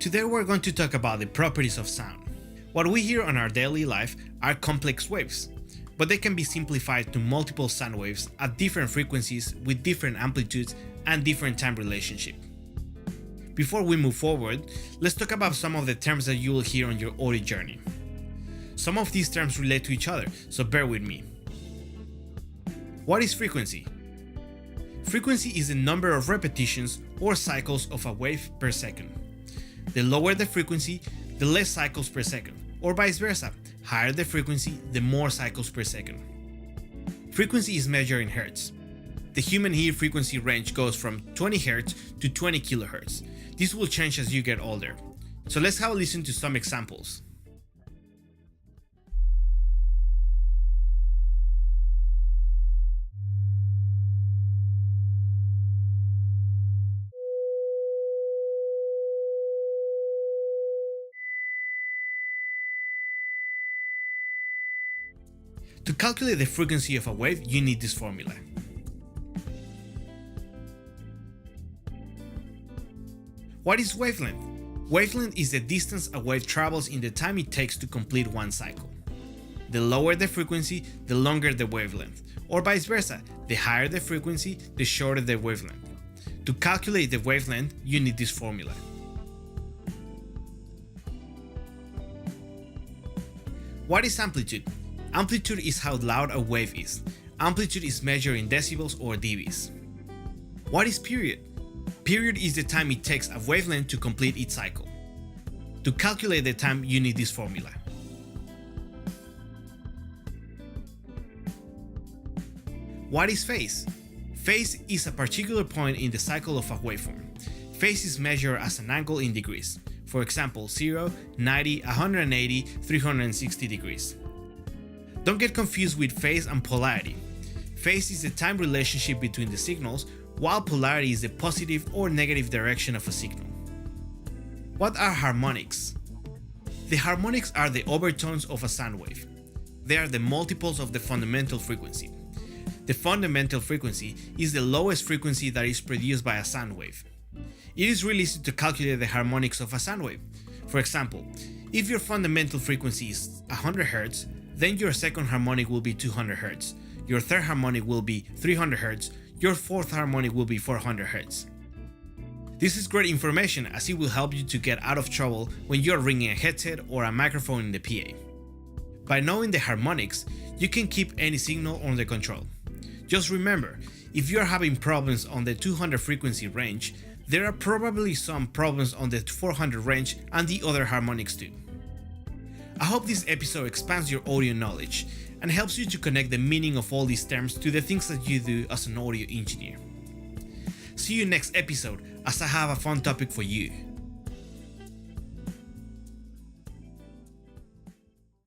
Today we're going to talk about the properties of sound. What we hear on our daily life are complex waves, but they can be simplified to multiple sound waves at different frequencies with different amplitudes and different time relationship. Before we move forward, let's talk about some of the terms that you will hear on your audio journey. Some of these terms relate to each other, so bear with me. What is frequency? Frequency is the number of repetitions or cycles of a wave per second. The lower the frequency, the less cycles per second, or vice versa. Higher the frequency, the more cycles per second. Frequency is measured in hertz. The human ear frequency range goes from 20 Hz to 20 kHz. This will change as you get older. So let's have a listen to some examples. To calculate the frequency of a wave, you need this formula. What is wavelength? Wavelength is the distance a wave travels in the time it takes to complete one cycle. The lower the frequency, the longer the wavelength, or vice versa. The higher the frequency, the shorter the wavelength. To calculate the wavelength, you need this formula. What is amplitude? Amplitude is how loud a wave is. Amplitude is measured in decibels or dBs. What is period? Period is the time it takes a wavelength to complete its cycle. To calculate the time, you need this formula. What is phase? Phase is a particular point in the cycle of a waveform. Phase is measured as an angle in degrees. For example, 0, 90, 180, 360 degrees. Don't get confused with phase and polarity. Phase is the time relationship between the signals, while polarity is the positive or negative direction of a signal. What are harmonics? The harmonics are the overtones of a sound wave. They are the multiples of the fundamental frequency. The fundamental frequency is the lowest frequency that is produced by a sound wave. It is really easy to calculate the harmonics of a sound wave. For example, if your fundamental frequency is 100 Hz, then your second harmonic will be 200 Hz, your third harmonic will be 300 Hz, your fourth harmonic will be 400 Hz. This is great information as it will help you to get out of trouble when you are ringing a headset or a microphone in the PA. By knowing the harmonics, you can keep any signal under control. Just remember, if you are having problems on the 200 frequency range, there are probably some problems on the 400 range and the other harmonics too. I hope this episode expands your audio knowledge and helps you to connect the meaning of all these terms to the things that you do as an audio engineer. See you next episode as I have a fun topic for you.